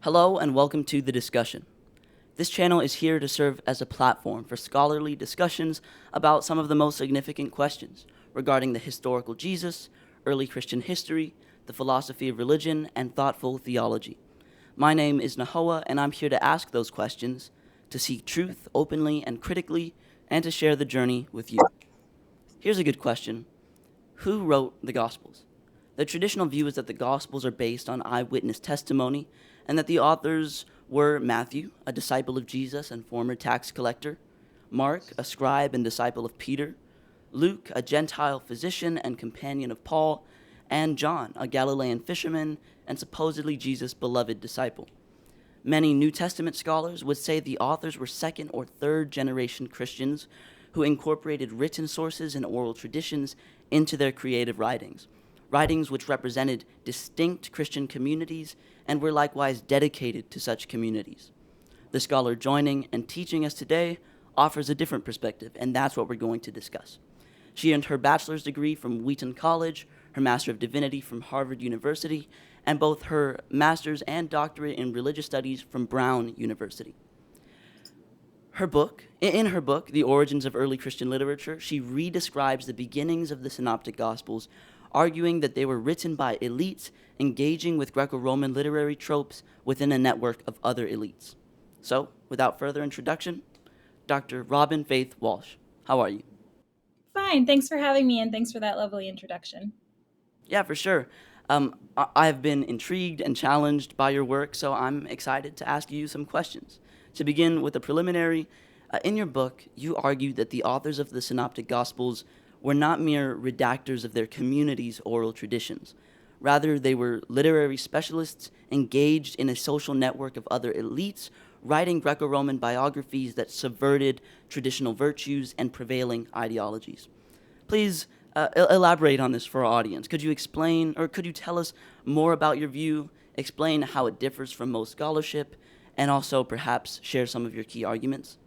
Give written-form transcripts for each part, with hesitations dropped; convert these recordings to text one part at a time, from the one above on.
Hello and welcome to The Discussion. This channel is here to serve as a platform for scholarly discussions about some of the most significant questions regarding the historical Jesus, early Christian history, the philosophy of religion, and thoughtful theology. My name is Nahoa, and I'm here to ask those questions, to seek truth openly and critically, and to share the journey with you. Here's a good question. Who wrote the Gospels? The traditional view is that the Gospels are based on eyewitness testimony, and that the authors were Matthew, a disciple of Jesus and former tax collector; Mark, a scribe and disciple of Peter; Luke, a Gentile physician and companion of Paul; and John, a Galilean fisherman and supposedly Jesus' beloved disciple. Many New Testament scholars would say the authors were second or third generation Christians who incorporated written sources and oral traditions into their creative writings, writings which represented distinct Christian communities and were likewise dedicated to such communities. The scholar joining and teaching us today offers a different perspective, and that's what we're going to discuss. She earned her bachelor's degree from Wheaton College, her Master of Divinity from Harvard University, and both her master's and doctorate in religious studies from Brown University. In her book, The Origins of Early Christian Literature, she redescribes the beginnings of the Synoptic Gospels, arguing that they were written by elites engaging with Greco-Roman literary tropes within a network of other elites. So, without further introduction, Dr. Robyn Faith Walsh. How are you? Fine. Thanks for having me, and thanks for that lovely introduction. Yeah, for sure. I've been intrigued and challenged by your work, so I'm excited to ask you some questions. To begin with a preliminary, in your book, you argued that the authors of the Synoptic Gospels were not mere redactors of their community's oral traditions. Rather, they were literary specialists engaged in a social network of other elites, writing Greco-Roman biographies that subverted traditional virtues and prevailing ideologies. Please elaborate on this for our audience. Could you explain, or could you tell us more about your view, explain how it differs from most scholarship, and also perhaps share some of your key arguments?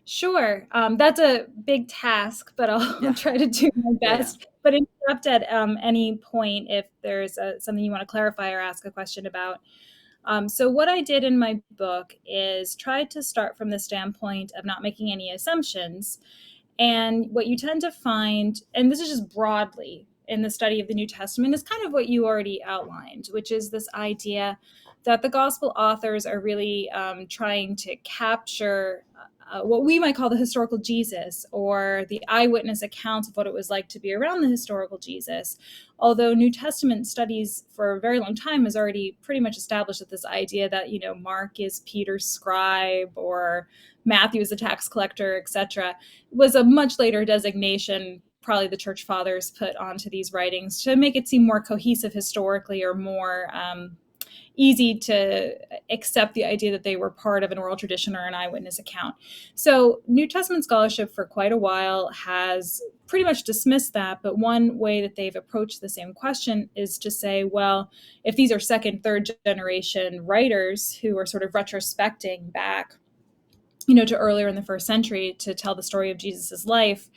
Sure. That's a big task, but I'll Yeah, try to do my yeah. best. But interrupt at any point if there's something you want to clarify or ask a question about. So, what I did in my book is try to start from the standpoint of not making any assumptions. And what you tend to find, and this is just broadly in the study of the New Testament, is kind of what you already outlined, which is this idea that the gospel authors are really trying to capture what we might call the historical Jesus, or the eyewitness accounts of what it was like to be around the historical Jesus. Although New Testament studies for a very long time has already pretty much established that this idea that, Mark is Peter's scribe or Matthew is a tax collector, etc., was a much later designation probably the church fathers put onto these writings to make it seem more cohesive historically, or more easy to accept the idea that they were part of an oral tradition or an eyewitness account. So New Testament scholarship for quite a while has pretty much dismissed that, but one way that they've approached the same question is to say, well, if these are second, third generation writers who are sort of retrospecting back, to earlier in the first century to tell the story of Jesus's life,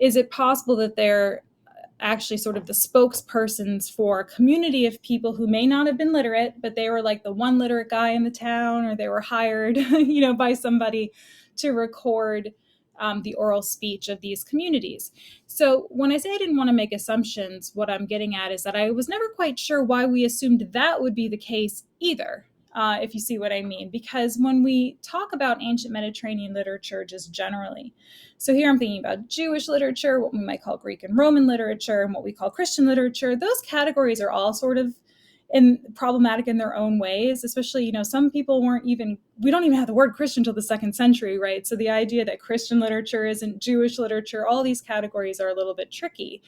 is it possible that they're actually sort of the spokespersons for a community of people who may not have been literate, but they were like the one literate guy in the town, or they were hired, by somebody to record the oral speech of these communities. So when I say I didn't want to make assumptions, what I'm getting at is that I was never quite sure why we assumed that would be the case either. If you see what I mean, because when we talk about ancient Mediterranean literature just generally, so here I'm thinking about Jewish literature, what we might call Greek and Roman literature, and what we call Christian literature. Those categories are all sort of problematic in their own ways, especially, some people we don't even have the word Christian until the second century, right? So the idea that Christian literature isn't Jewish literature, all these categories are a little bit tricky.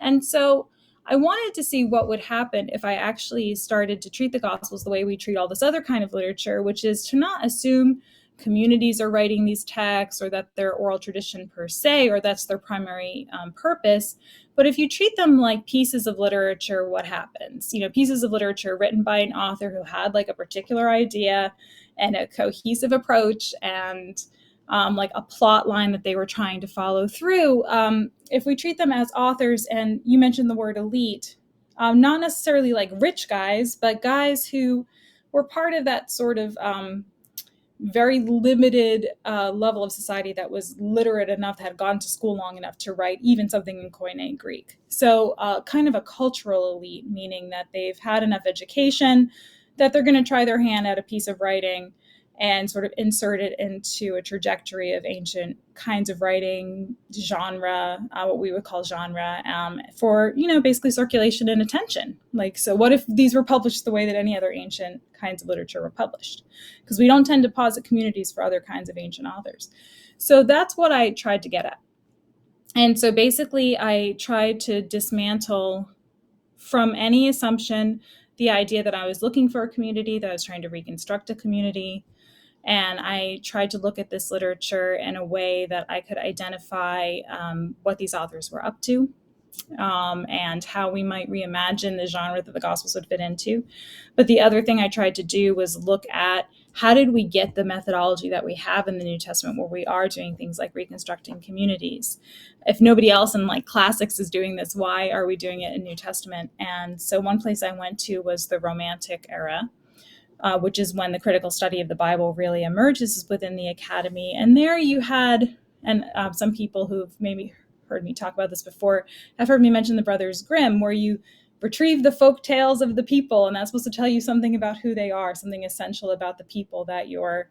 And so I wanted to see what would happen if I actually started to treat the Gospels the way we treat all this other kind of literature, which is to not assume communities are writing these texts, or that they're oral tradition per se, or that's their primary purpose. But if you treat them like pieces of literature, what happens? Pieces of literature written by an author who had like a particular idea and a cohesive approach, and like a plot line that they were trying to follow through. If we treat them as authors, and you mentioned the word elite, not necessarily like rich guys, but guys who were part of that sort of very limited level of society that was literate enough, that had gone to school long enough to write even something in Koine Greek. So kind of a cultural elite, meaning that they've had enough education that they're going to try their hand at a piece of writing and sort of insert it into a trajectory of ancient kinds of writing, genre, what we would call genre, for, basically circulation and attention. Like, so what if these were published the way that any other ancient kinds of literature were published? Because we don't tend to posit communities for other kinds of ancient authors. So that's what I tried to get at. And so basically, I tried to dismantle from any assumption the idea that I was looking for a community, that I was trying to reconstruct a community. And I tried to look at this literature in a way that I could identify what these authors were up to, and how we might reimagine the genre that the Gospels would fit into. But the other thing I tried to do was look at, how did we get the methodology that we have in the New Testament, where we are doing things like reconstructing communities? If nobody else in like classics is doing this, why are we doing it in New Testament? And so one place I went to was the Romantic era, which is when the critical study of the Bible really emerges within the academy. And there you had, and some people who've maybe heard me talk about this before have heard me mention the Brothers Grimm, where you retrieve the folk tales of the people, and that's supposed to tell you something about who they are, something essential about the people that you're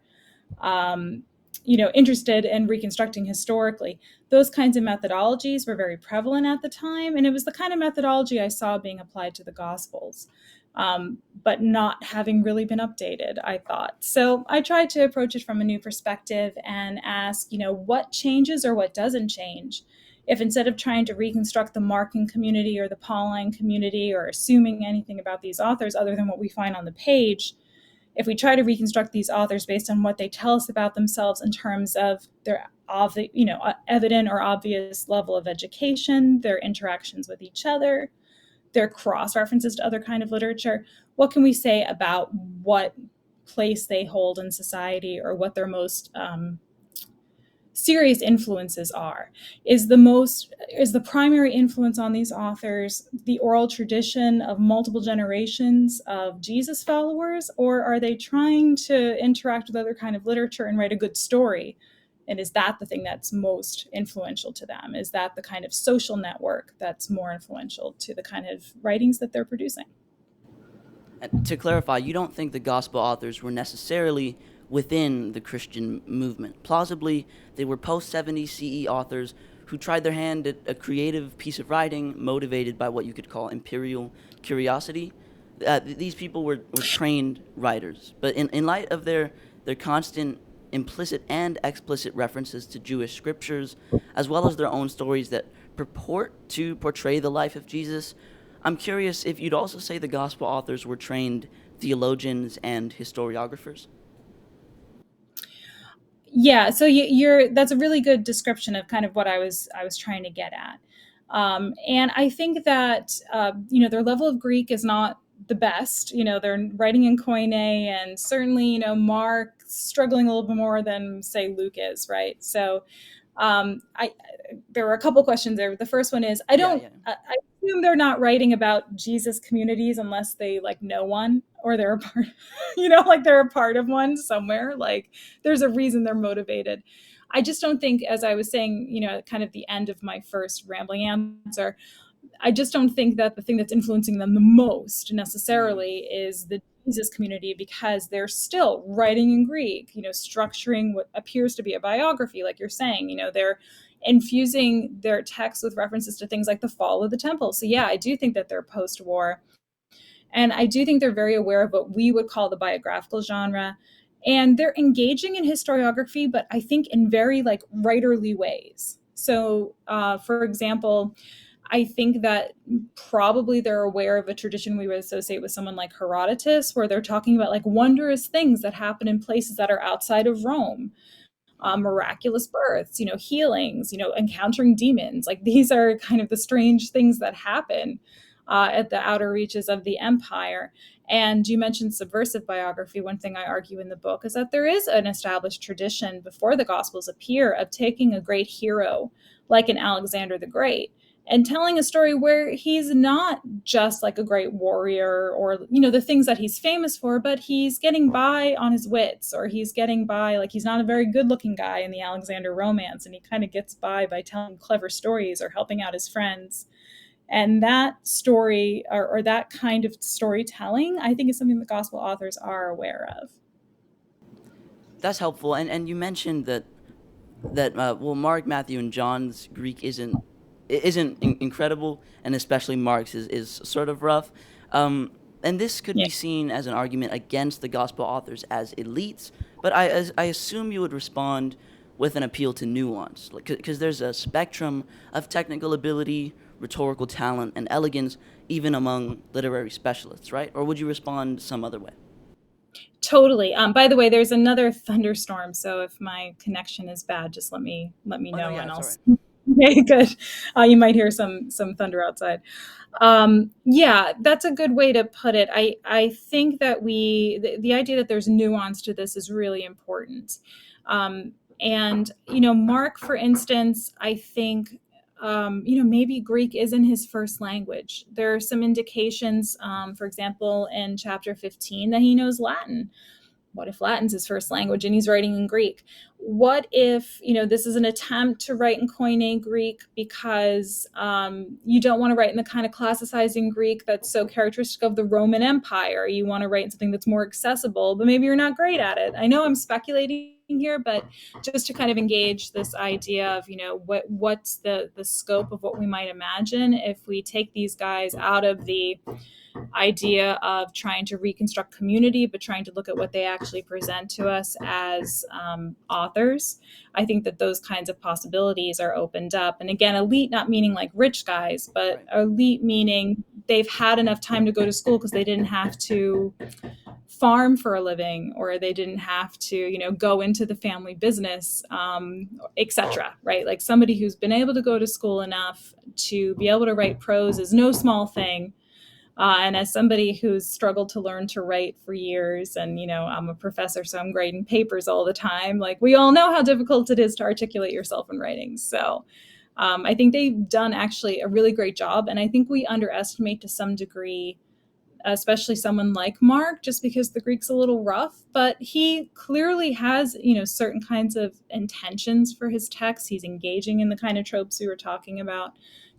interested in reconstructing historically. Those kinds of methodologies were very prevalent at the time, and it was the kind of methodology I saw being applied to the Gospels, but not having really been updated, I thought. So I tried to approach it from a new perspective and ask, what changes or what doesn't change if, instead of trying to reconstruct the Markan community or the Pauline community, or assuming anything about these authors other than what we find on the page, if we try to reconstruct these authors based on what they tell us about themselves in terms of their evident or obvious level of education, their interactions with each other, their cross references to other kind of literature, what can we say about what place they hold in society, or what their most serious influences are? Is the primary influence on these authors the oral tradition of multiple generations of Jesus followers, or are they trying to interact with other kind of literature and write a good story? And is that the thing that's most influential to them? Is that the kind of social network that's more influential to the kind of writings that they're producing? And to clarify, you don't think the gospel authors were necessarily within the Christian movement. Plausibly, they were post-70 CE authors who tried their hand at a creative piece of writing motivated by what you could call imperial curiosity. These people were trained writers, but in light of their constant implicit and explicit references to Jewish scriptures, as well as their own stories that purport to portray the life of Jesus, I'm curious if you'd also say the gospel authors were trained theologians and historiographers. Yeah, so that's a really good description of kind of what I was trying to get at. And I think that their level of Greek is not the best. They're writing in Koine, and certainly Mark struggling a little bit more than, say, Luke is, right? So there were a couple questions there. The first one is, I assume they're not writing about Jesus communities unless they know one, or they're a part, they're a part of one somewhere. Like, there's a reason they're motivated. I just don't think, as I was saying, kind of the end of my first rambling answer, I just don't think that the thing that's influencing them the most necessarily is the Jesus community, because they're still writing in Greek, structuring what appears to be a biography, like you're saying. They're infusing their texts with references to things like the fall of the temple. So yeah, I do think that they're post-war. And I do think they're very aware of what we would call the biographical genre. And they're engaging in historiography, but I think in very writerly ways. So for example, I think that probably they're aware of a tradition we would associate with someone like Herodotus, where they're talking about wondrous things that happen in places that are outside of Rome. Miraculous births, healings, encountering demons. These are kind of the strange things that happen at the outer reaches of the empire. And you mentioned subversive biography. One thing I argue in the book is that there is an established tradition before the Gospels appear of taking a great hero, like an Alexander the Great, and telling a story where he's not just like a great warrior or, you know, the things that he's famous for, but he's getting by on his wits, or he's getting by, like, he's not a very good looking guy in the Alexander romance, and he kind of gets by telling clever stories or helping out his friends. And that story, or that kind of storytelling, I think is something that gospel authors are aware of. That's helpful. And you mentioned that well, Mark, Matthew, and John's Greek isn't incredible, and especially Mark's is sort of rough. And this could Yeah. be seen as an argument against the gospel authors as elites, but I assume you would respond with an appeal to nuance, because there's a spectrum of technical ability, rhetorical talent, and elegance even among literary specialists, right? Or would you respond some other way? Totally. By the way, there's another thunderstorm, so if my connection is bad, just let me Oh no, know, yeah, and it's I'll. all right. Okay, good. You might hear some thunder outside. Yeah, that's a good way to put it. I think that the idea that there's nuance to this is really important. And you know, Mark, for instance, I think, you know, maybe Greek isn't his first language. There are some indications, for example, in chapter 15, that he knows Latin. What if Latin's his first language and he's writing in Greek? What if, you know, this is an attempt to write in Koine Greek because you don't want to write in the kind of classicizing Greek that's so characteristic of the Roman Empire? You want to write in something that's more accessible, but maybe you're not great at it. I know I'm speculating here, but just to kind of engage this idea of, you know, what's the scope of what we might imagine if we take these guys out of the idea of trying to reconstruct community, but trying to look at what they actually present to us as authors. I think that those kinds of possibilities are opened up. And again, elite not meaning like rich guys, but Right. elite meaning they've had enough time to go to school because they didn't have to farm for a living, or they didn't have to, you know, go into the family business, etc. Right? Like somebody who's been able to go to school enough to be able to write prose is no small thing. And as somebody who's struggled to learn to write for years, and, you know, I'm a professor, so I'm grading papers all the time. Like, we all know how difficult it is to articulate yourself in writing. So I think they've done actually a really great job. And I think we underestimate to some degree, especially someone like Mark, just because the Greek's a little rough, but he clearly has, you know, certain kinds of intentions for his text. He's engaging in the kind of tropes we were talking about.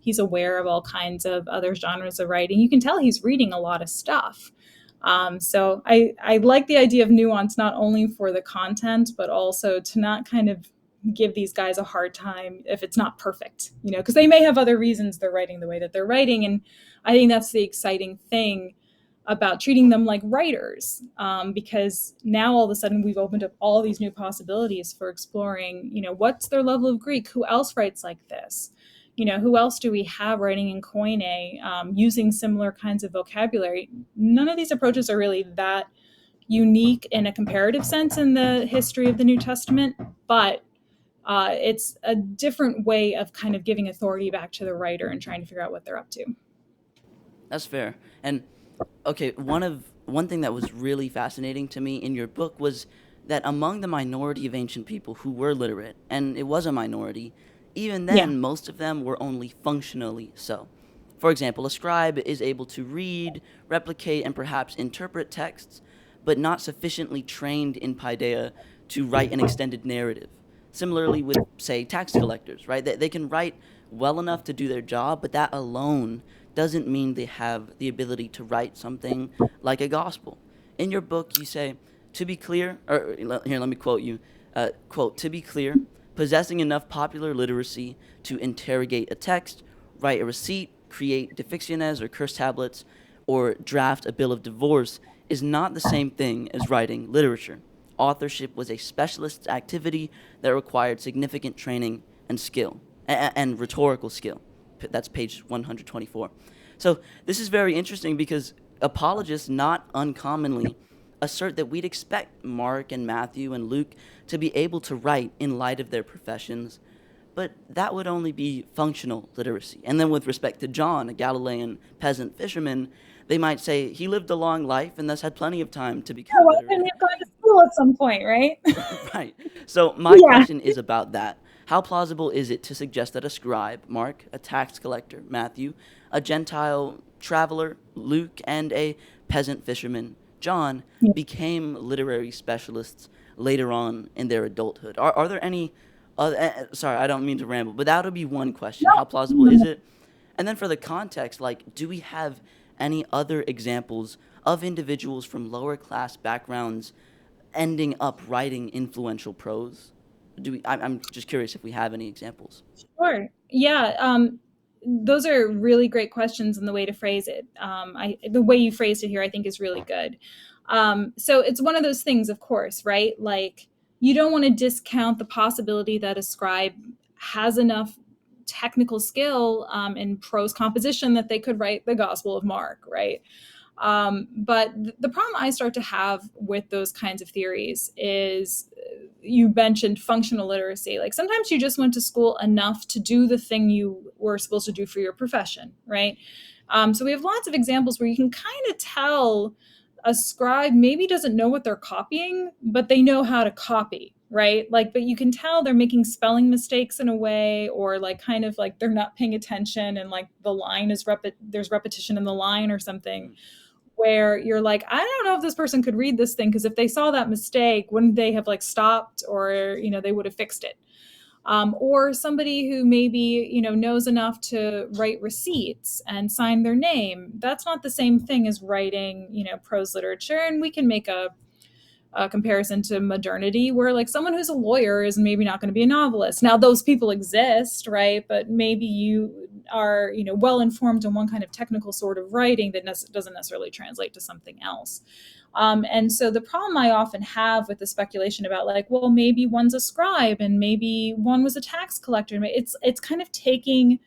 He's aware of all kinds of other genres of writing. You can tell he's reading a lot of stuff. So I like the idea of nuance, not only for the content, but also to not kind of give these guys a hard time if it's not perfect, you know, because they may have other reasons they're writing the way that they're writing. And I think that's the exciting thing about treating them like writers, because now all of a sudden we've opened up all these new possibilities for exploring, you know, what's their level of Greek? Who else writes like this? You know, who else do we have writing in Koine, using similar kinds of vocabulary? None of these approaches are really that unique in a comparative sense in the history of the New Testament, but it's a different way of kind of giving authority back to the writer and trying to figure out what they're up to. That's fair. And okay, one thing that was really fascinating to me in your book was that among the minority of ancient people who were literate, and it was a minority, even Yeah. then most of them were only functionally so. For example, a scribe is able to read, replicate, and perhaps interpret texts, but not sufficiently trained in paideia to write an extended narrative. Similarly with, say, tax collectors, right? They can write well enough to do their job, but that alone doesn't mean they have the ability to write something like a gospel. In your book, you say, to be clear, or here, let me quote you, quote, to be clear, possessing enough popular literacy to interrogate a text, write a receipt, create deficienes or curse tablets, or draft a bill of divorce is not the same thing as writing literature. Authorship was a specialist activity that required significant training and skill, and rhetorical skill. That's page 124. So this is very interesting because apologists not uncommonly assert that we'd expect Mark and Matthew and Luke to be able to write in light of their professions, but that would only be functional literacy. And then with respect to John, a Galilean peasant fisherman, they might say he lived a long life and thus had plenty of time to Oh, become well, couldn't literate. have gone to school at some point, right? Right. So my Yeah. question is about that. how plausible is it to suggest that a scribe, Mark, a tax collector, Matthew, a Gentile traveler, Luke, and a peasant fisherman, John, Yeah. became literary specialists later on in their adulthood? Are there any sorry, I don't mean to ramble, but that would be one question. How plausible is No. it? And then for the context, like, do we have any other examples of individuals from lower class backgrounds ending up writing influential prose? I'm just curious if we have any examples. Sure. Yeah. Those are really great questions, and the way to phrase it, the way you phrased it here, I think is really good. So it's one of those things, of course, right? Like, you don't want to discount the possibility that a scribe has enough technical skill in prose composition that they could write the Gospel of Mark, right? But the problem I start to have with those kinds of theories is, you mentioned functional literacy. Like, sometimes you just went to school enough to do the thing you were supposed to do for your profession, right? So we have lots of examples where you can kind of tell a scribe maybe doesn't know what they're copying, but they know how to copy, right? Like, but you can tell they're making spelling mistakes in a way, or like kind of like they're not paying attention, and like the line is there's repetition in the line or something, where you're like, I don't know if this person could read this thing, because if they saw that mistake, wouldn't they have like stopped, or they would have fixed it. Or somebody who maybe knows enough to write receipts and sign their name. That's not the same thing as writing prose literature. And we can make a comparison to modernity, where like someone who's a lawyer is maybe not going to be a novelist. Now those people exist, right? But maybe you are well informed in one kind of technical sort of writing that doesn't necessarily translate to something else. And so the problem I often have with the speculation about like, well, maybe one's a scribe and maybe one was a tax collector, it's kind of taking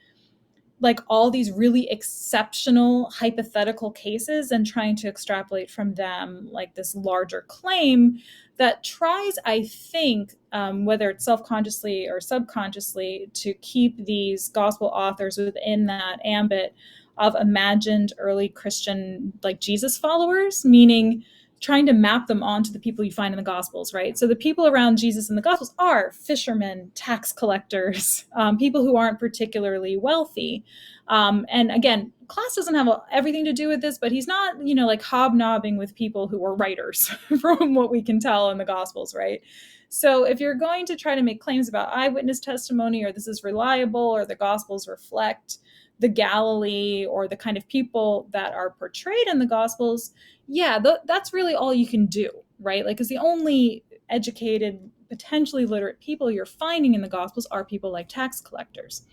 like all these really exceptional hypothetical cases and trying to extrapolate from them like this larger claim that tries, I think, whether it's self-consciously or subconsciously, to keep these gospel authors within that ambit of imagined early Christian like Jesus followers, meaning trying to map them onto the people you find in the Gospels, right? So the people around Jesus in the Gospels are fishermen, tax collectors, people who aren't particularly wealthy. And again, class doesn't have everything to do with this, but he's not, like hobnobbing with people who are writers from what we can tell in the Gospels, right? So if you're going to try to make claims about eyewitness testimony, or this is reliable, or the Gospels reflect the Galilee, or the kind of people that are portrayed in the Gospels, yeah, that's really all you can do, right? Like, because the only educated, potentially literate people you're finding in the Gospels are people like tax collectors.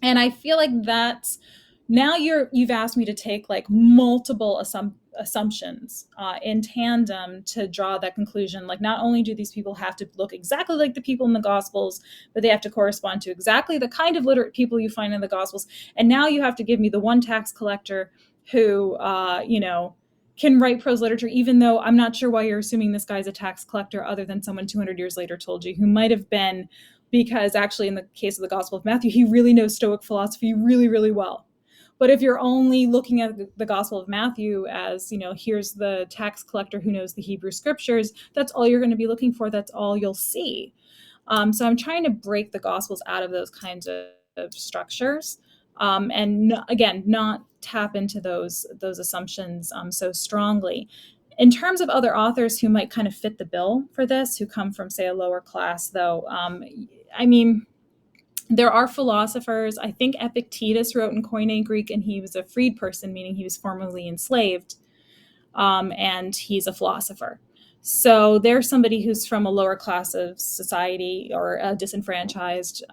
And I feel like that's, now you've asked me to take like multiple assumptions in tandem to draw that conclusion. Like, not only do these people have to look exactly like the people in the Gospels, but they have to correspond to exactly the kind of literate people you find in the Gospels. And now you have to give me the one tax collector who, can write prose literature, even though I'm not sure why you're assuming this guy's a tax collector, other than someone 200 years later told you, who might have been, because actually in the case of the Gospel of Matthew, he really knows Stoic philosophy really, really well. But if you're only looking at the Gospel of Matthew as, here's the tax collector who knows the Hebrew scriptures, that's all you're going to be looking for. That's all you'll see. So I'm trying to break the Gospels out of those kinds of structures, and again, not tap into those assumptions so strongly. In terms of other authors who might kind of fit the bill for this, who come from, say, a lower class, though, I mean, there are philosophers. I think Epictetus wrote in Koine Greek, and he was a freed person, meaning he was formerly enslaved, and he's a philosopher. So there's somebody who's from a lower class of society, or a disenfranchised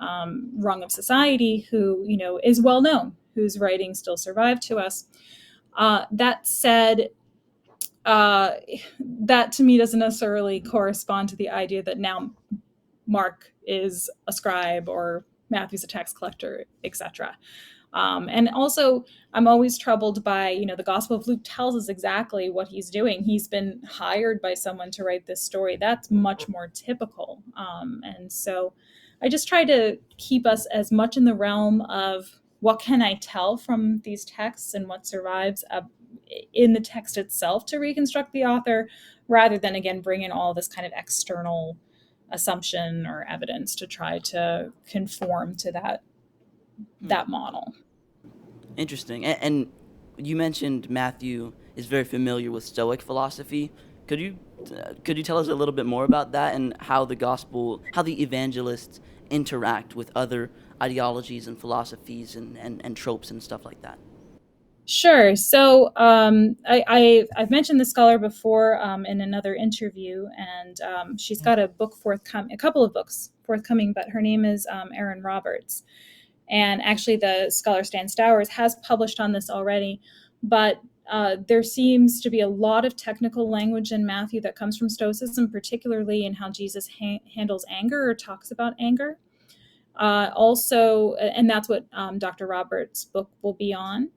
rung of society, who is well known, whose writings still survive to us. That said, that to me doesn't necessarily correspond to the idea that now Mark is a scribe or Matthew's a tax collector, etc. And also, I'm always troubled by, the Gospel of Luke tells us exactly what he's doing. He's been hired by someone to write this story. That's much more typical. And so I just try to keep us as much in the realm of what can I tell from these texts and what survives in the text itself to reconstruct the author, rather than, again, bring in all this kind of external assumption or evidence to try to conform to that model. Interesting. And you mentioned Matthew is very familiar with Stoic philosophy. Could you tell us a little bit more about that and how the evangelists interact with other ideologies and philosophies and tropes and stuff like that? Sure. So I've mentioned this scholar before in another interview, and she's got a couple of books forthcoming, but her name is Erin Roberts. And actually, the scholar Stan Stowers has published on this already, but there seems to be a lot of technical language in Matthew that comes from Stoicism, particularly in how Jesus handles anger or talks about anger. And that's what Dr. Roberts' book will be on.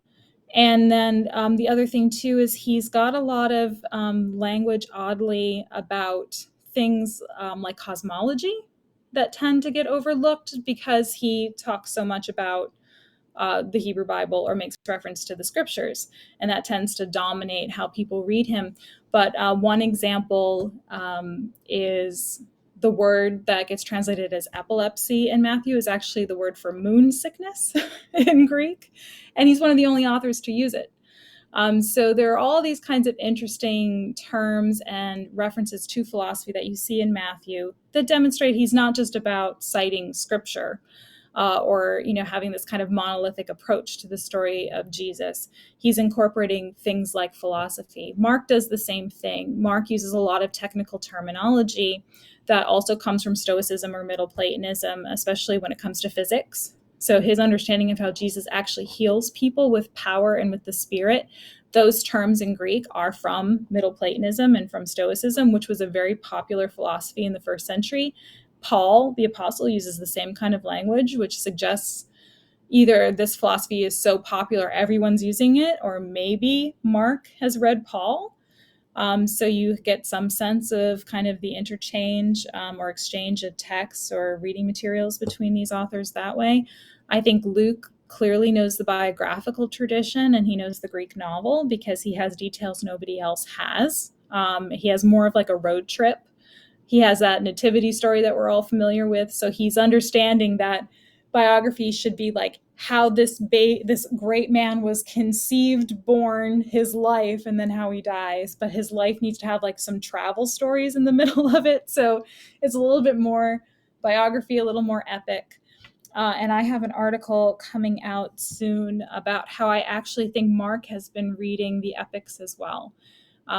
And then the other thing, too, is he's got a lot of language, oddly, about things like cosmology that tend to get overlooked because he talks so much about the Hebrew Bible or makes reference to the scriptures. And that tends to dominate how people read him. But one example is the word that gets translated as epilepsy in Matthew is actually the word for moon sickness in Greek. And he's one of the only authors to use it. So there are all these kinds of interesting terms and references to philosophy that you see in Matthew that demonstrate he's not just about citing scripture or having this kind of monolithic approach to the story of Jesus. He's incorporating things like philosophy. Mark does the same thing. Mark uses a lot of technical terminology that also comes from Stoicism or Middle Platonism, especially when it comes to physics. So his understanding of how Jesus actually heals people with power and with the Spirit, those terms in Greek are from Middle Platonism and from Stoicism, which was a very popular philosophy in the first century. Paul, the apostle, uses the same kind of language, which suggests either this philosophy is so popular everyone's using it, or maybe Mark has read Paul. So you get some sense of kind of the interchange or exchange of texts or reading materials between these authors that way. I think Luke clearly knows the biographical tradition and he knows the Greek novel because he has details nobody else has. He has more of like a road trip. He has that nativity story that we're all familiar with. So he's understanding that biography should be like how this great man was conceived, born, his life, and then how he dies. But his life needs to have like some travel stories in the middle of it. So it's a little bit more biography, a little more epic. And I have an article coming out soon about how I actually think Mark has been reading the epics as well.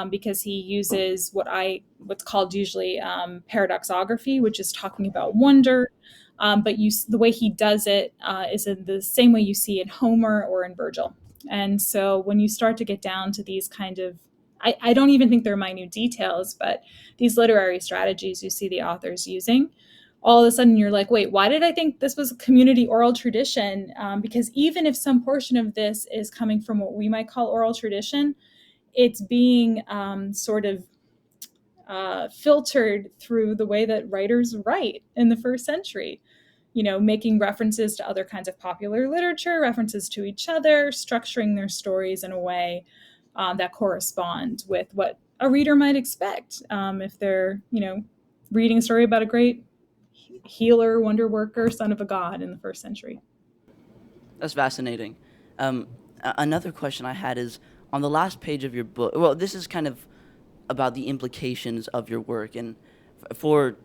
Because he uses what's called usually paradoxography, which is talking about wonder. But the way he does it is in the same way you see in Homer or in Virgil. And so when you start to get down to these kind of, I don't even think they're minute details, but these literary strategies you see the authors using, all of a sudden you're like, wait, why did I think this was a community oral tradition? Because even if some portion of this is coming from what we might call oral tradition, it's being sort of filtered through the way that writers write in the first century, making references to other kinds of popular literature, references to each other, structuring their stories in a way that correspond with what a reader might expect if they're, reading a story about a great healer, wonder worker, son of a god in the first century. That's fascinating. Another question I had is on the last page of your book. Well, this is kind of about the implications of your work, and for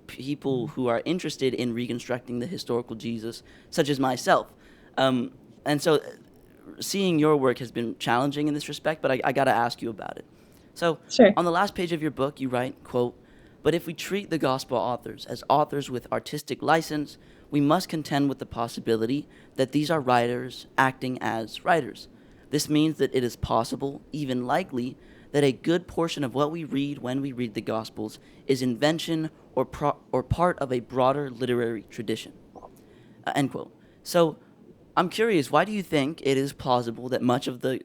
people who are interested in reconstructing the historical Jesus, such as myself. And so seeing your work has been challenging in this respect, but I got to ask you about it. So Sure. on the last page of your book, you write, quote, "But if we treat the gospel authors as authors with artistic license, we must contend with the possibility that these are writers acting as writers. This means that it is possible, even likely, that a good portion of what we read when we read the Gospels is invention or part of a broader literary tradition." End quote. So I'm curious, why do you think it is plausible that much of the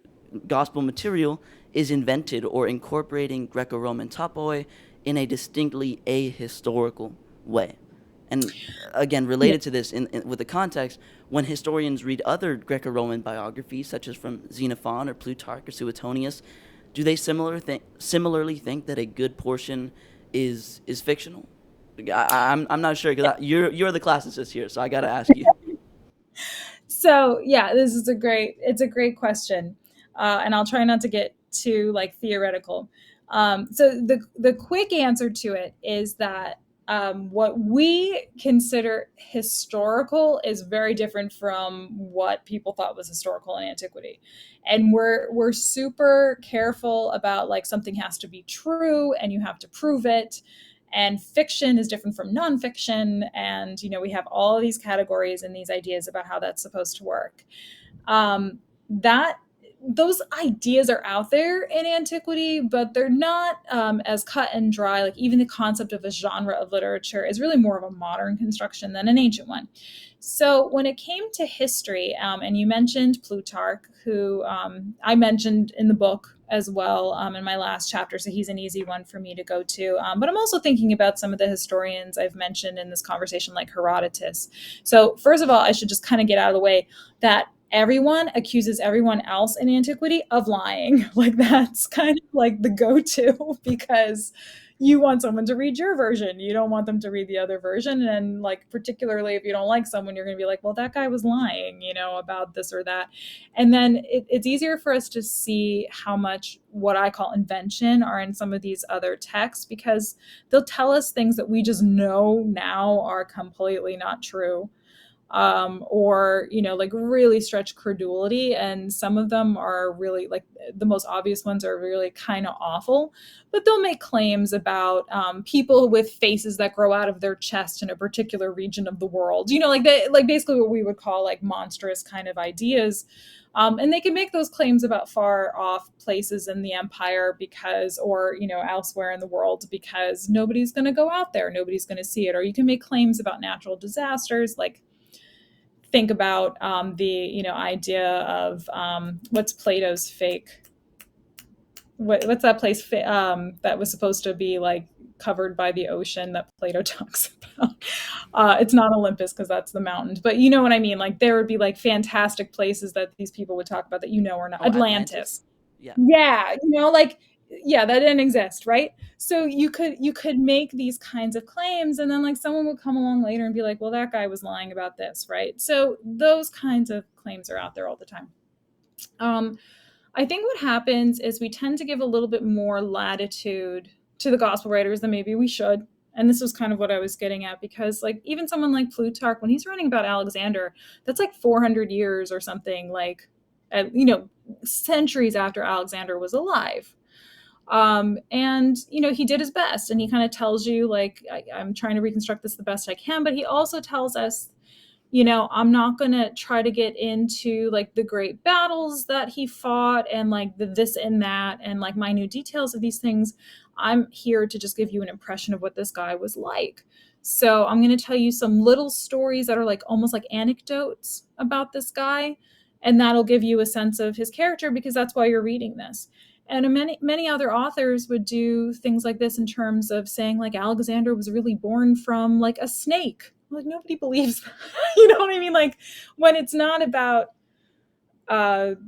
Gospel material is invented or incorporating Greco-Roman topoi in a distinctly ahistorical way? And again, related to this with the context, when historians read other Greco-Roman biographies, such as from Xenophon or Plutarch or Suetonius, do they similarly think that a good portion is fictional? I'm not sure because you're the classicist here, so I got to ask you. So yeah, it's a great question, and I'll try not to get too like theoretical. So the quick answer to it is that what we consider historical is very different from what people thought was historical in antiquity, and we're super careful about like something has to be true and you have to prove it, and fiction is different from nonfiction, and we have all of these categories and these ideas about how that's supposed to work. That Those ideas are out there in antiquity, but they're not as cut and dry. Like even the concept of a genre of literature is really more of a modern construction than an ancient one. So when it came to history, and you mentioned Plutarch, who I mentioned in the book as well in my last chapter, so he's an easy one for me to go to. But I'm also thinking about some of the historians I've mentioned in this conversation, like Herodotus. So first of all, I should just kind of get out of the way that everyone accuses everyone else in antiquity of lying. Like that's kind of like the go-to because you want someone to read your version. You don't want them to read the other version. And like, particularly if you don't like someone, you're going to be like, well, that guy was lying, about this or that. And then it's easier for us to see how much what I call invention are in some of these other texts because they'll tell us things that we just know now are completely not true, or like really stretch credulity, and some of them are really like the most obvious ones are really kind of awful, but they'll make claims about people with faces that grow out of their chest in a particular region of the world, like basically what we would call like monstrous kind of ideas. And they can make those claims about far off places in the empire because, or, elsewhere in the world because nobody's going to go out there, nobody's going to see it. Or you can make claims about natural disasters, like think about the idea of what's Plato's fake. What's that place that was supposed to be like covered by the ocean that Plato talks about? It's not Olympus because that's the mountains, but you know what I mean. Like there would be like fantastic places that these people would talk about that are not Oh, Atlantis. Atlantis. Yeah. Yeah, like yeah, that didn't exist, right? So you could make these kinds of claims and then like someone would come along later and be like, well, that guy was lying about this, right? So those kinds of claims are out there all the time. I think what happens is we tend to give a little bit more latitude to the gospel writers than maybe we should. And this was kind of what I was getting at because like even someone like Plutarch, when he's writing about Alexander, that's like 400 years or something, like centuries after Alexander was alive. And he did his best, and he kind of tells you like I'm trying to reconstruct this the best I can, but he also tells us, I'm not going to try to get into like the great battles that he fought and like the this and that and like minute details of these things. I'm here to just give you an impression of what this guy was like. So I'm going to tell you some little stories that are like almost like anecdotes about this guy, and that'll give you a sense of his character because that's why you're reading this. And many other authors would do things like this in terms of saying like Alexander was really born from like a snake. Like nobody believes that. You know what I mean? Like when it's not about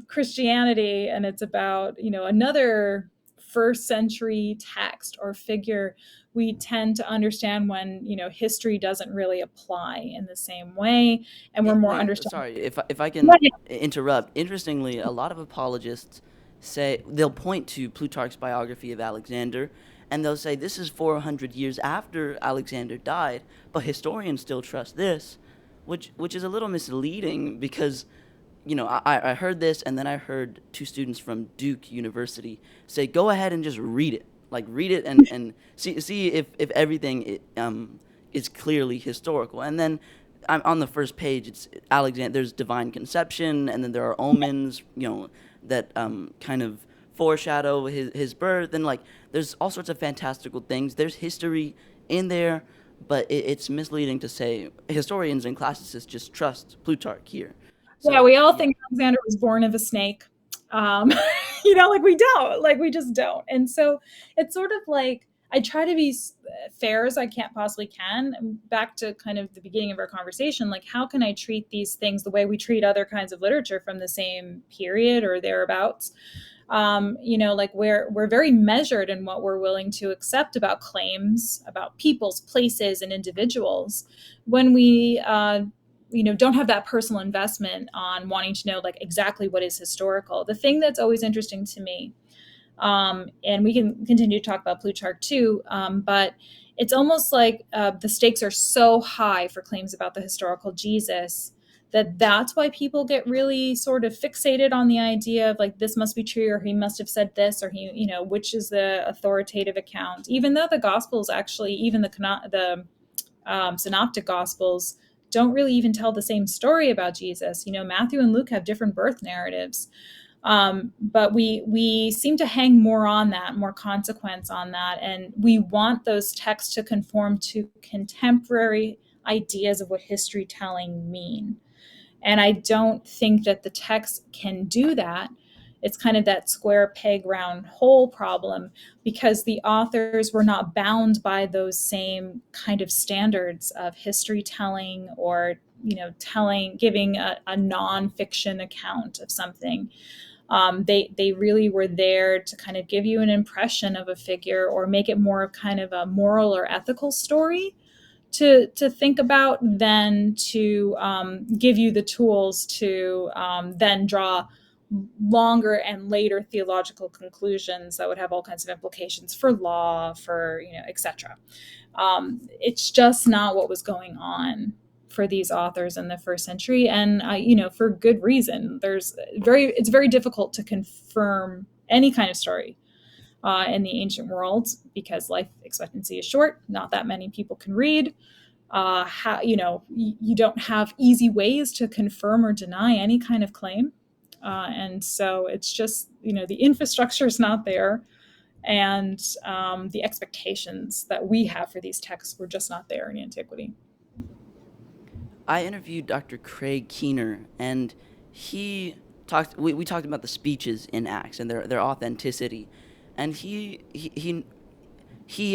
Christianity and it's about another first century text or figure, we tend to understand when history doesn't really apply in the same way, and we're more Wait, understanding. sorry, if I can interrupt. Interestingly, a lot of apologists say they'll point to Plutarch's biography of Alexander, and they'll say this is 400 years after Alexander died, but historians still trust this, which is a little misleading because I heard this, and then I heard two students from Duke University say, go ahead and just read it. Like, read it and see if everything is clearly historical. And then on the first page, it's Alexander, there's divine conception, and then there are omens, that kind of foreshadow his birth. And, like, there's all sorts of fantastical things. There's history in there, but it's misleading to say historians and classicists just trust Plutarch here. Yeah, So we all yeah, think Alexander was born of a snake. Um, like we don't, like we just don't. And so it's sort of like I try to be fair as I can't possibly can. Back to kind of the beginning of our conversation, like how can I treat these things the way we treat other kinds of literature from the same period or thereabouts? Like we're very measured in what we're willing to accept about claims about people's places and individuals when we don't have that personal investment on wanting to know like exactly what is historical. The thing that's always interesting to me, and we can continue to talk about Plutarch too, but it's almost like the stakes are so high for claims about the historical Jesus that's why people get really sort of fixated on the idea of like this must be true, or he must have said this, or he, which is the authoritative account, even though the Gospels actually, even the synoptic Gospels don't really even tell the same story about Jesus. Matthew and Luke have different birth narratives. But we seem to hang more on that, more consequence on that, and we want those texts to conform to contemporary ideas of what history telling mean. And I don't think that the text can do that. It's kind of that square peg round hole problem, because the authors were not bound by those same kind of standards of history telling, or giving a nonfiction account of something. They really were there to kind of give you an impression of a figure, or make it more of kind of a moral or ethical story to think about, than to give you the tools to then draw longer and later theological conclusions that would have all kinds of implications for law, for etc. It's just not what was going on for these authors in the first century, and for good reason. It's very difficult to confirm any kind of story in the ancient world, because life expectancy is short. Not that many people can read. You don't have easy ways to confirm or deny any kind of claim. And so it's just, the infrastructure is not there. And the expectations that we have for these texts were just not there in antiquity. I interviewed Dr. Craig Keener, and we talked about the speeches in Acts and their authenticity. And he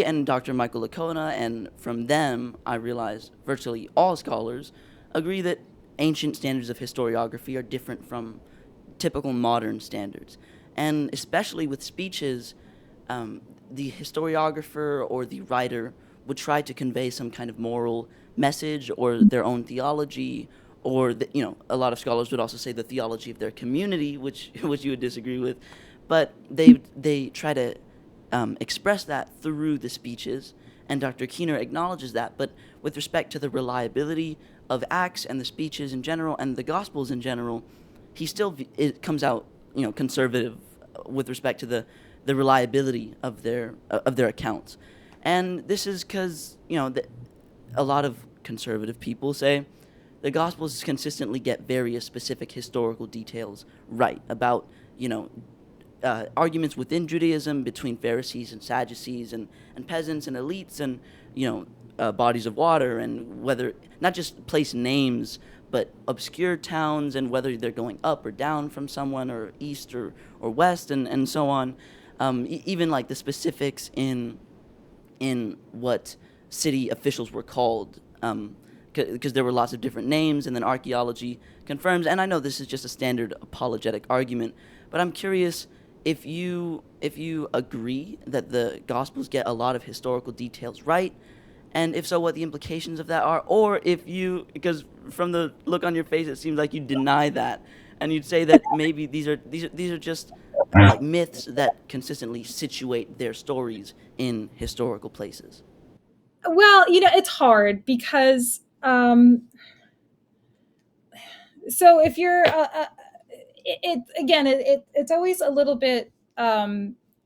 and Dr. Michael Licona, and from them, I realized virtually all scholars agree that ancient standards of historiography are different from typical modern standards. And especially with speeches, the historiographer or the writer would try to convey some kind of moral message or their own theology, or a lot of scholars would also say the theology of their community, which you would disagree with, but they try to express that through the speeches, and Dr. Keener acknowledges that. But with respect to the reliability of Acts and the speeches in general and the Gospels in general, it comes out conservative with respect to the reliability of their accounts. And this is because a lot of conservative people say the Gospels consistently get various specific historical details right about arguments within Judaism between Pharisees and Sadducees and peasants and elites, and bodies of water, and whether not just place names but obscure towns, and whether they're going up or down from someone, or east or west, and so on. Even like the specifics in what city officials were called, because there were lots of different names, and then archaeology confirms. And I know this is just a standard apologetic argument, but I'm curious if you agree that the Gospels get a lot of historical details right, and if so, what the implications of that are, or because from the look on your face, it seems like you deny that, and you'd say that maybe these are just like myths that consistently situate their stories in historical places. Well, it's hard because so if you're it's always a little bit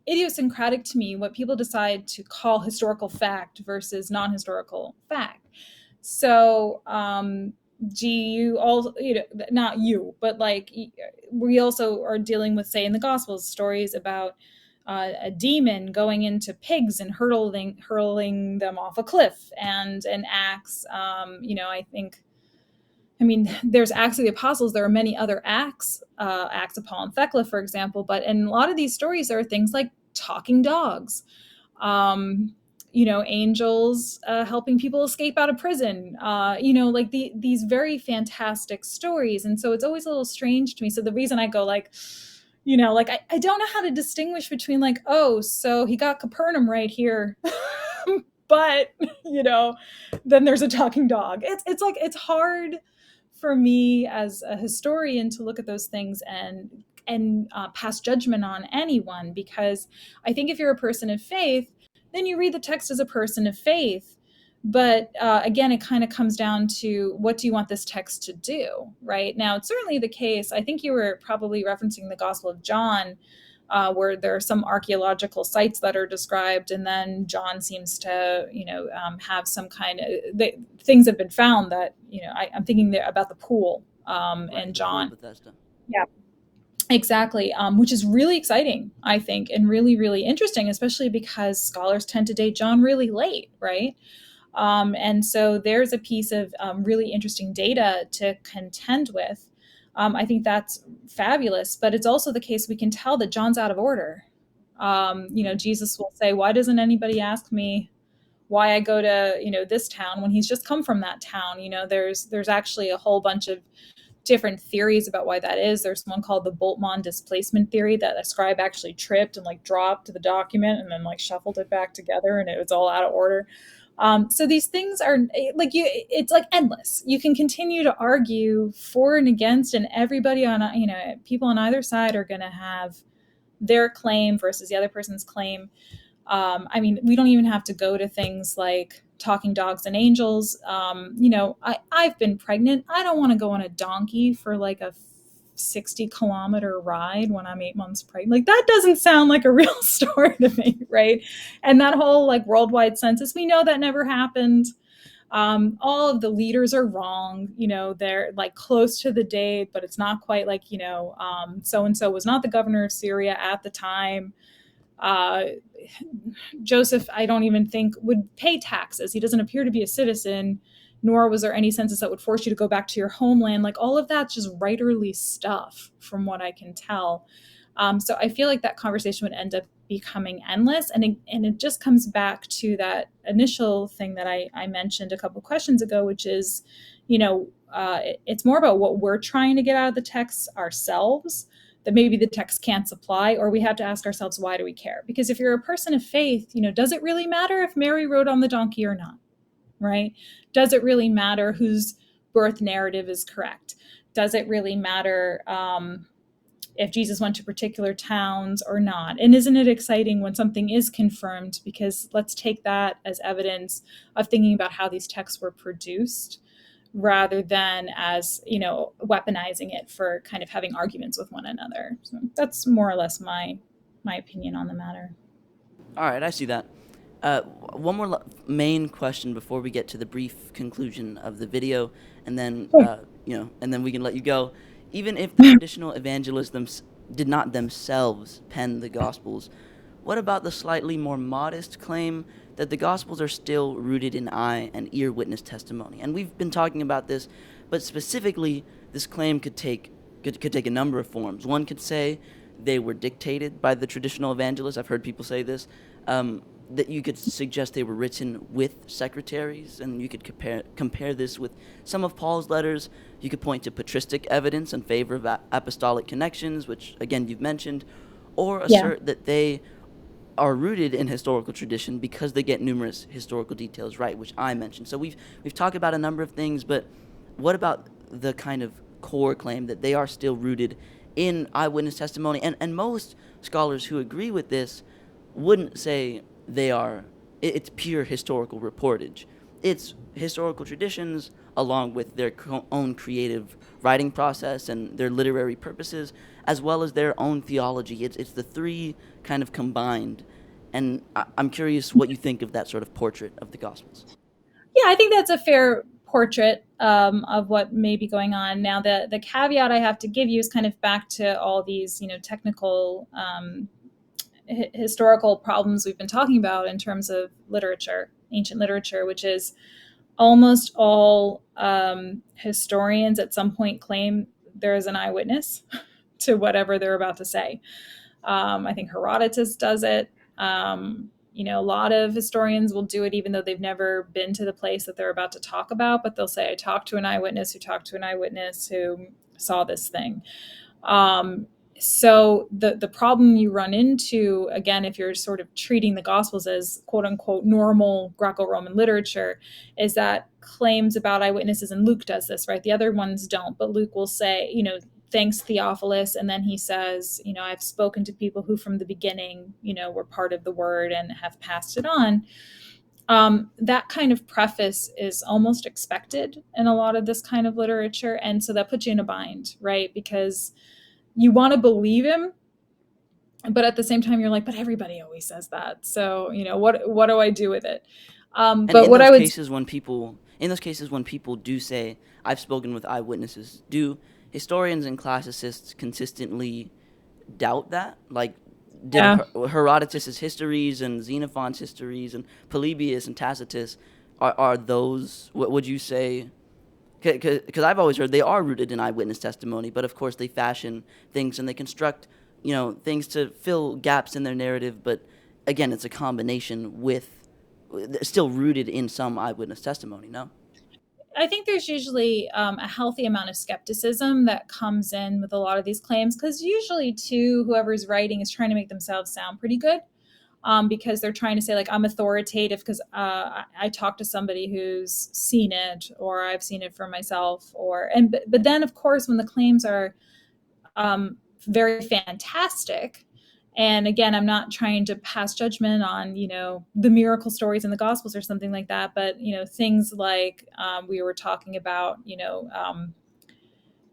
idiosyncratic to me what people decide to call historical fact versus non-historical fact. So do you all, not you, but like we also are dealing with, say, in the Gospels, stories about a demon going into pigs and hurling them off a cliff, and in Acts, there's Acts of the Apostles. There are many other Acts, Acts of Paul and Thecla, for example. But in a lot of these stories, there are things like talking dogs, angels helping people escape out of prison, like these very fantastic stories. And so it's always a little strange to me. So the reason I go like, like I don't know how to distinguish between like, oh, so he got Capernaum right here. But then there's a talking dog. It's like it's hard for me as a historian to look at those things and pass judgment on anyone, because I think if you're a person of faith, then you read the text as a person of faith. But again, it kind of comes down to what do you want this text to do, right? Now, it's certainly the case. I think you were probably referencing the Gospel of John, where there are some archaeological sites that are described, and then John seems to, have some kind of things have been found that, I'm thinking there about the pool, Right, and the pool John. of Bethesda. Yeah, exactly. Which is really exciting, I think, and really, really interesting, especially because scholars tend to date John really late, right? And so there's a piece of really interesting data to contend with. I think that's fabulous, but it's also the case we can tell that John's out of order. Jesus will say, "Why doesn't anybody ask me why I go to this town when he's just come from that town?" There's actually a whole bunch of different theories about why that is. There's one called the Boltzmann displacement theory, that a scribe actually tripped and like dropped the document and then like shuffled it back together, and it was all out of order. So these things are like it's like endless. You can continue to argue for and against, and everybody on people on either side are going to have their claim versus the other person's claim. We don't even have to go to things like talking dogs and angels. I've been pregnant. I don't want to go on a donkey for like a 60-kilometer ride when I'm 8 months pregnant. Like, that doesn't sound like a real story to me, right? And that whole like worldwide census, we know that never happened. All of the leaders are wrong. They're like close to the date, but it's not quite like, so and so was not the governor of Syria at the time. Joseph, I don't even think, would pay taxes. He doesn't appear to be a citizen, nor was there any census that would force you to go back to your homeland. Like, all of that's just writerly stuff from what I can tell. So I feel like that conversation would end up becoming endless. And it just comes back to that initial thing that I mentioned a couple of questions ago, which is, it's more about what we're trying to get out of the text ourselves that maybe the text can't supply, or we have to ask ourselves, why do we care? Because if you're a person of faith, does it really matter if Mary rode on the donkey or not, right? Does it really matter whose birth narrative is correct? Does it really matter if Jesus went to particular towns or not? And isn't it exciting when something is confirmed? Because let's take that as evidence of thinking about how these texts were produced, rather than as, weaponizing it for kind of having arguments with one another. So that's more or less my opinion on the matter. All right, I see that. One more main question before we get to the brief conclusion of the video, and then and then we can let you go. Even if the traditional evangelists did not themselves pen the Gospels, what about the slightly more modest claim that the Gospels are still rooted in eye and ear witness testimony? And we've been talking about this, but specifically, this claim could take a number of forms. One could say they were dictated by the traditional evangelists. I've heard people say this. That you could suggest they were written with secretaries, and you could compare this with some of Paul's letters. You could point to patristic evidence in favor of apostolic connections, which, again, you've mentioned, or assert that they are rooted in historical tradition because they get numerous historical details right, which I mentioned. So we've talked about a number of things, but what about the kind of core claim that they are still rooted in eyewitness testimony? And most scholars who agree with this wouldn't say it's pure historical reportage. It's historical traditions along with their own creative writing process and their literary purposes, as well as their own theology. It's the three kind of combined. And I'm curious what you think of that sort of portrait of the Gospels. Yeah, I think that's a fair portrait of what may be going on. Now, the caveat I have to give you is kind of back to all these, technical historical problems we've been talking about in terms of literature, ancient literature, which is almost all historians at some point claim there is an eyewitness to whatever they're about to say. I think Herodotus does it. A lot of historians will do it even though they've never been to the place that they're about to talk about, but they'll say, I talked to an eyewitness who talked to an eyewitness who saw this thing. So the problem you run into, again, if you're sort of treating the Gospels as quote unquote normal Greco-Roman literature, is that claims about eyewitnesses, and Luke does this, right? The other ones don't, but Luke will say, thanks Theophilus, and then he says, I've spoken to people who from the beginning, were part of the word and have passed it on. That kind of preface is almost expected in a lot of this kind of literature, and so that puts you in a bind, right? Because you want to believe him, but at the same time you're like, but everybody always says that, so what do I do with it? And But what I would in those cases when people do say, I've spoken with eyewitnesses, do historians and classicists consistently doubt that? Like, did yeah Herodotus's histories and Xenophon's histories and Polybius and Tacitus, are those, what would you say? Because I've always heard they are rooted in eyewitness testimony, but of course they fashion things and they construct, things to fill gaps in their narrative. But again, it's a combination with, still rooted in some eyewitness testimony. No. I think there's usually a healthy amount of skepticism that comes in with a lot of these claims, because usually too, whoever's writing is trying to make themselves sound pretty good, because they're trying to say, like, I'm authoritative because I talked to somebody who's seen it, or I've seen it for myself, but then of course when the claims are very fantastic, and again, I'm not trying to pass judgment on, the miracle stories in the Gospels or something like that, but, things like we were talking about,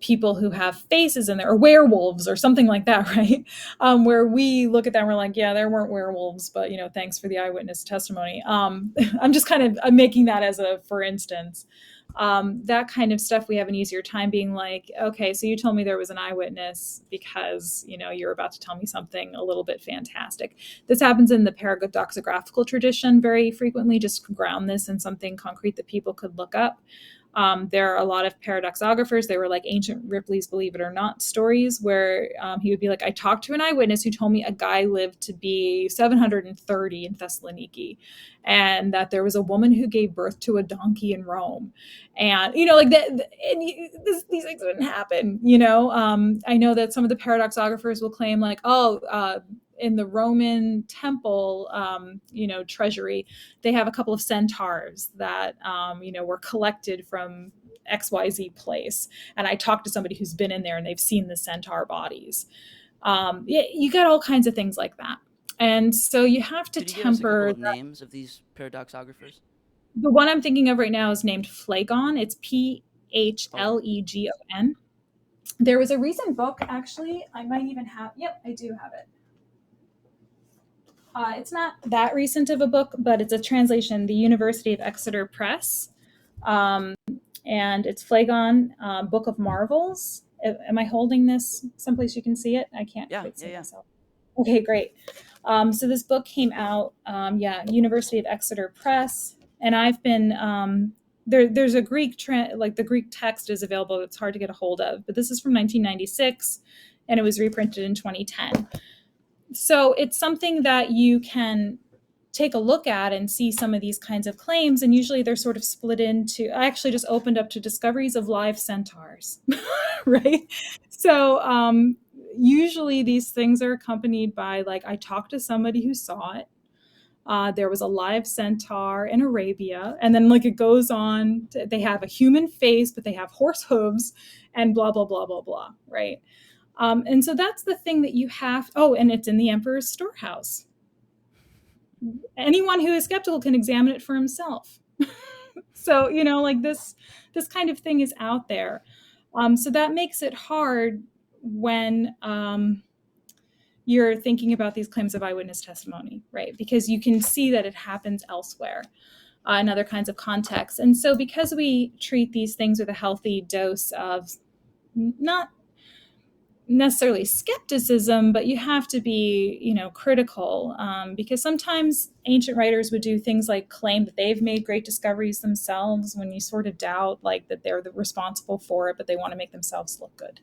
people who have faces in there, or werewolves or something like that, right? Where we look at that and we're like, yeah, there weren't werewolves, but, thanks for the eyewitness testimony. I'm making that as a for instance. That kind of stuff, we have an easier time being like, okay, so you told me there was an eyewitness because, you're about to tell me something a little bit fantastic. This happens in the paradoxographical tradition very frequently, just to ground this in something concrete that people could look up. There are a lot of paradoxographers. They were like ancient Ripley's Believe It or Not stories, where he would be like, I talked to an eyewitness who told me a guy lived to be 730 in Thessaloniki, and that there was a woman who gave birth to a donkey in Rome. And, like that, and these things didn't happen, I know that some of the paradoxographers will claim like, in the Roman temple, treasury, they have a couple of centaurs that, were collected from XYZ place. And I talked to somebody who's been in there and they've seen the centaur bodies. You get all kinds of things like that. And so you have to Could you give us a couple temper of names of these paradoxographers? the one I'm thinking of right now is named Phlegon. It's Oh, Phlegon. There was a recent book, actually. I might even have, yep, I do have it. It's not that recent of a book, but it's a translation, the University of Exeter Press. And it's Phlegon, Book of Marvels. Am I holding this someplace you can see it? I can't yeah, quite yeah, see yeah. myself. Okay, great. So this book came out, University of Exeter Press, and I've been there's a Greek like the Greek text is available. It's hard to get a hold of, but this is from 1996, and it was reprinted in 2010. So it's something that you can take a look at and see some of these kinds of claims, and usually they're sort of split into, I actually just opened up to discoveries of live centaurs. Right? So usually these things are accompanied by, like, I talked to somebody who saw it, there was a live centaur in Arabia, and then like it goes on they have a human face but they have horse hooves, and blah blah blah blah blah, right? And so that's the thing that you have. Oh, and it's in the emperor's storehouse. Anyone who is skeptical can examine it for himself. So, like this kind of thing is out there. So that makes it hard when you're thinking about these claims of eyewitness testimony, right? Because you can see that it happens elsewhere, in other kinds of contexts. And so because we treat these things with a healthy dose of not necessarily skepticism, but you have to be, critical, because sometimes ancient writers would do things like claim that they've made great discoveries themselves, when you sort of doubt like that they're responsible for it, but they want to make themselves look good.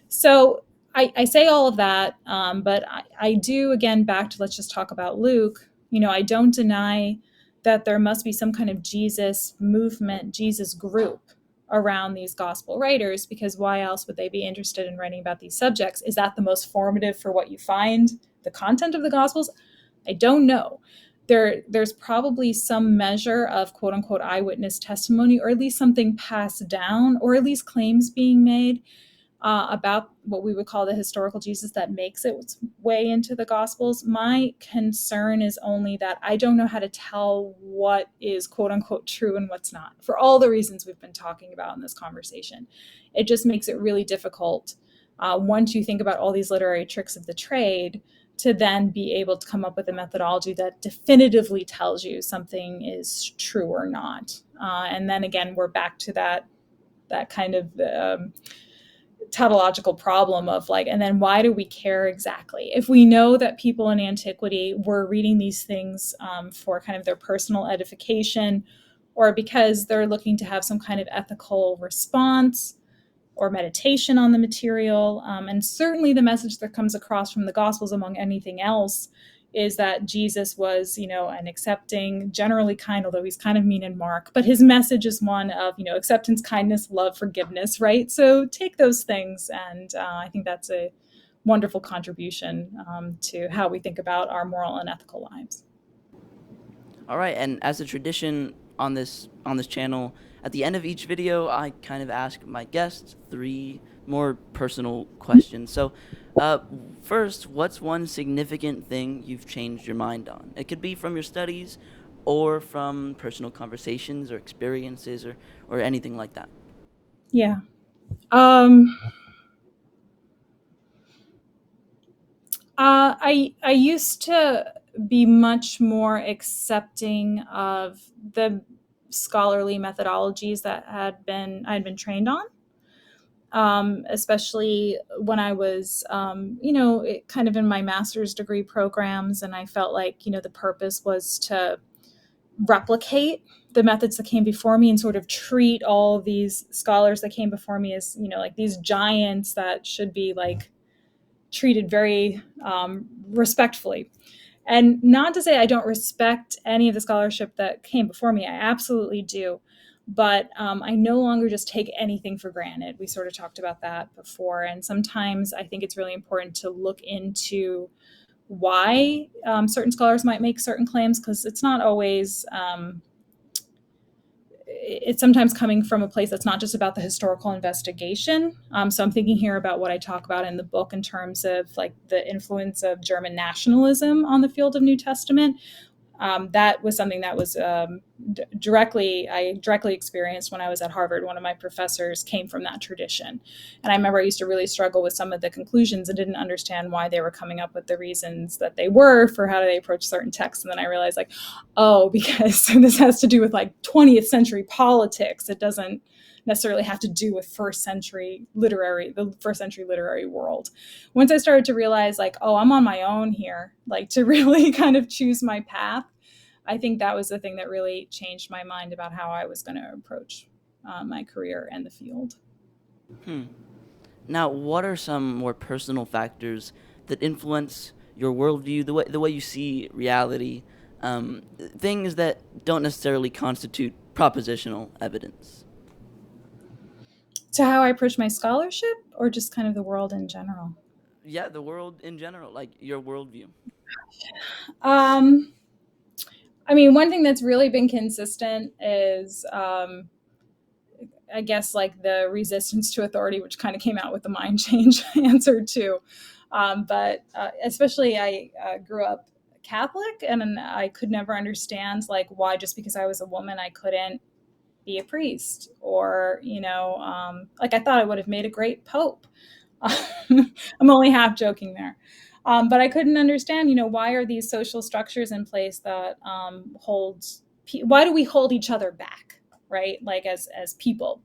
So I say all of that, but I do, again, back to, let's just talk about Luke. I don't deny that there must be some kind of Jesus movement, Jesus group, around these gospel writers, because why else would they be interested in writing about these subjects? Is that the most formative for what you find, the content of the gospels? I don't know. There's probably some measure of quote unquote eyewitness testimony, or at least something passed down, or at least claims being made about what we would call the historical Jesus that makes its way into the Gospels. My concern is only that I don't know how to tell what is quote unquote true and what's not, for all the reasons we've been talking about in this conversation. It just makes it really difficult once you think about all these literary tricks of the trade to then be able to come up with a methodology that definitively tells you something is true or not. And then again, we're back to that kind of tautological problem of like, and then why do we care exactly? If we know that people in antiquity were reading these things for kind of their personal edification, or because they're looking to have some kind of ethical response or meditation on the material, and certainly the message that comes across from the Gospels among anything else is that Jesus was, an accepting, generally kind, although he's kind of mean in Mark, but his message is one of, acceptance, kindness, love, forgiveness, right? So take those things, and I think that's a wonderful contribution to how we think about our moral and ethical lives. All right, and as a tradition on this channel, at the end of each video, I kind of ask my guests 3 more personal questions. So, first, what's one significant thing you've changed your mind on? It could be from your studies, or from personal conversations or experiences, or anything like that. Yeah. I used to be much more accepting of the scholarly methodologies that I'd been trained on, especially when I was, kind of in my master's degree programs, and I felt like, the purpose was to replicate the methods that came before me and sort of treat all of these scholars that came before me as, like these giants that should be like treated very respectfully. And not to say I don't respect any of the scholarship that came before me. I absolutely do. But I no longer just take anything for granted. We sort of talked about that before. And sometimes I think it's really important to look into why certain scholars might make certain claims, because it's not always it's sometimes coming from a place that's not just about the historical investigation. So I'm thinking here about what I talk about in the book in terms of like the influence of German nationalism on the field of New Testament. That was something that was I directly experienced when I was at Harvard. One of my professors came from that tradition. And I remember I used to really struggle with some of the conclusions and didn't understand why they were coming up with the reasons that they were for how they approach certain texts. And then I realized like, oh, because this has to do with like 20th century politics. It doesn't necessarily have to do with the first century literary world. Once I started to realize like, oh, I'm on my own here, like to really kind of choose my path, I think that was the thing that really changed my mind about how I was going to approach my career and the field. Now, what are some more personal factors that influence your worldview, the way you see reality, things that don't necessarily constitute propositional evidence? To how I approach my scholarship, or just kind of the world in general? Yeah, the world in general, like your worldview. Um, I mean, one thing that's really been consistent is, I guess, like the resistance to authority, which kind of came out with the mind change answer too. But especially, I grew up Catholic, and I could never understand like why just because I was a woman I couldn't be a priest, or like I thought I would have made a great pope. I'm only half joking there. But I couldn't understand, why are these social structures in place that why do we hold each other back, right? Like as people.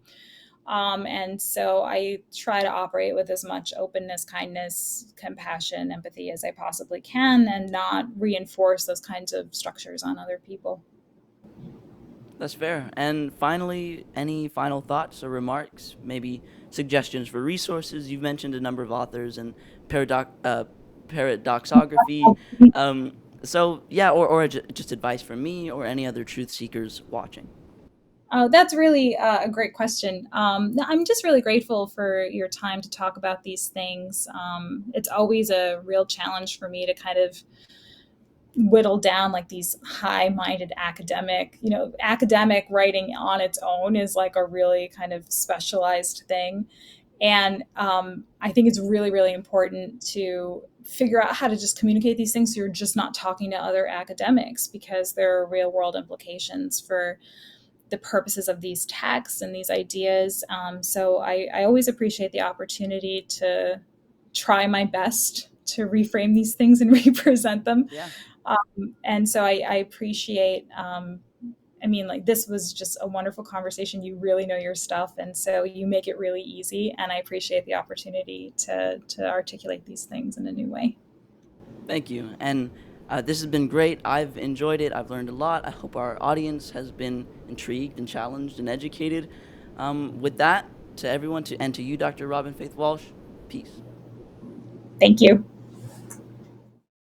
And so I try to operate with as much openness, kindness, compassion, empathy as I possibly can, and not reinforce those kinds of structures on other people. That's fair. And finally, any final thoughts or remarks? Maybe suggestions for resources? You've mentioned a number of authors and paradoxography. So yeah, or just advice from me or any other truth seekers watching. Oh, that's really a great question. I'm just really grateful for your time to talk about these things. It's always a real challenge for me to kind of whittle down like these high-minded academic, academic writing on its own is like a really kind of specialized thing. And I think it's really, really important to figure out how to just communicate these things so you're just not talking to other academics, because there are real world implications for the purposes of these texts and these ideas. So I always appreciate the opportunity to try my best to reframe these things and represent them. Yeah. And so I appreciate, I mean, like, this was just a wonderful conversation. You really know your stuff. And so you make it really easy. And I appreciate the opportunity to articulate these things in a new way. Thank you. And this has been great. I've enjoyed it. I've learned a lot. I hope our audience has been intrigued and challenged and educated. With that, to everyone, and to you, Dr. Robyn Faith Walsh, peace. Thank you.